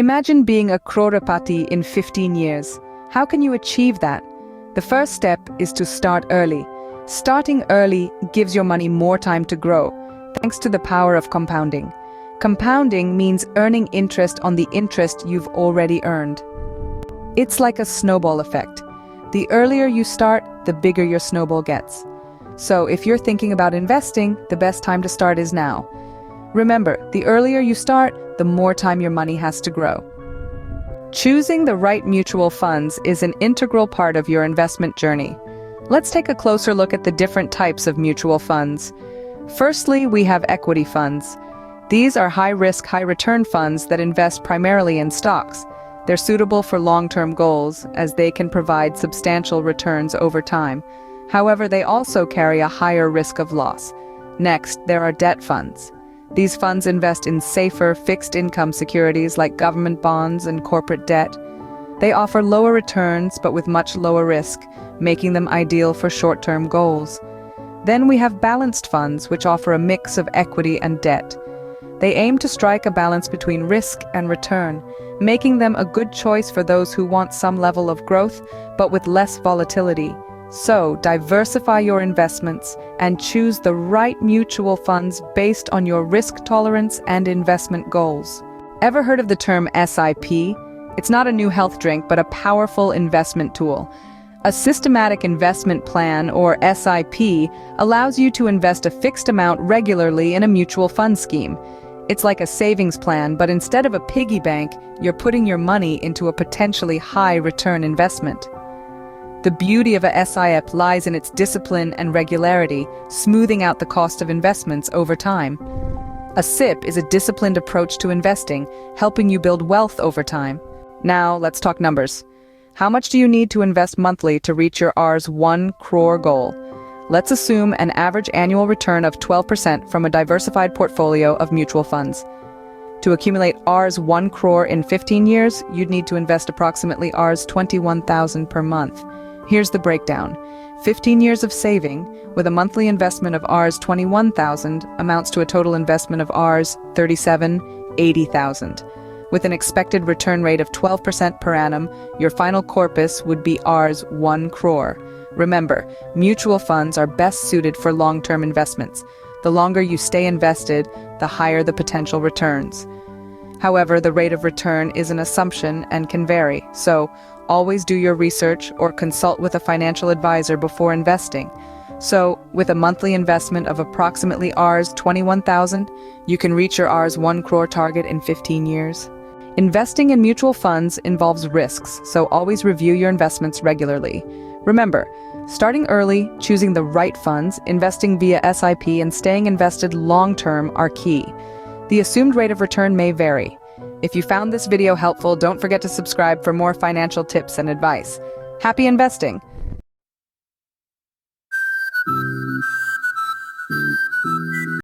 Imagine being a crorepati in 15 years. How can you achieve that? The first step is to start early. Starting early gives your money more time to grow, thanks to the power of compounding. Compounding means earning interest on the interest you've already earned. It's like a snowball effect. The earlier you start, the bigger your snowball gets. So if you're thinking about investing, the best time to start is now. Remember, the earlier you start, the more time your money has to grow. Choosing the right mutual funds is an integral part of your investment journey. Let's take a closer look at the different types of mutual funds. Firstly, we have equity funds. These are high-risk, high-return funds that invest primarily in stocks. They're suitable for long-term goals, as they can provide substantial returns over time. However, they also carry a higher risk of loss. Next, there are debt funds. These funds invest in safer, fixed-income securities like government bonds and corporate debt. They offer lower returns but with much lower risk, making them ideal for short-term goals. Then we have balanced funds, which offer a mix of equity and debt. They aim to strike a balance between risk and return, making them a good choice for those who want some level of growth but with less volatility. So, diversify your investments and choose the right mutual funds based on your risk tolerance and investment goals. Ever heard of the term SIP? It's not a new health drink, but a powerful investment tool. A systematic investment plan, or SIP, allows you to invest a fixed amount regularly in a mutual fund scheme. It's like a savings plan, but instead of a piggy bank, you're putting your money into a potentially high-return investment. The beauty of a SIP lies in its discipline and regularity, smoothing out the cost of investments over time. A SIP is a disciplined approach to investing, helping you build wealth over time. Now, let's talk numbers. How much do you need to invest monthly to reach your Rs 1 crore goal? Let's assume an average annual return of 12% from a diversified portfolio of mutual funds. To accumulate Rs 1 crore in 15 years, you'd need to invest approximately Rs 21,000 per month. Here's the breakdown. 15 years of saving, with a monthly investment of Rs 21,000, amounts to a total investment of Rs 80,000. With an expected return rate of 12% per annum, your final corpus would be Rs 1 crore. Remember, mutual funds are best suited for long-term investments. The longer you stay invested, the higher the potential returns. However, the rate of return is an assumption and can vary, so always do your research or consult with a financial advisor before investing. So, with a monthly investment of approximately Rs 21,000, you can reach your Rs 1 crore target in 15 years. Investing in mutual funds involves risks, so always review your investments regularly. Remember, starting early, choosing the right funds, investing via SIP, and staying invested long-term are key. The assumed rate of return may vary. If you found this video helpful, don't forget to subscribe for more financial tips and advice. Happy investing!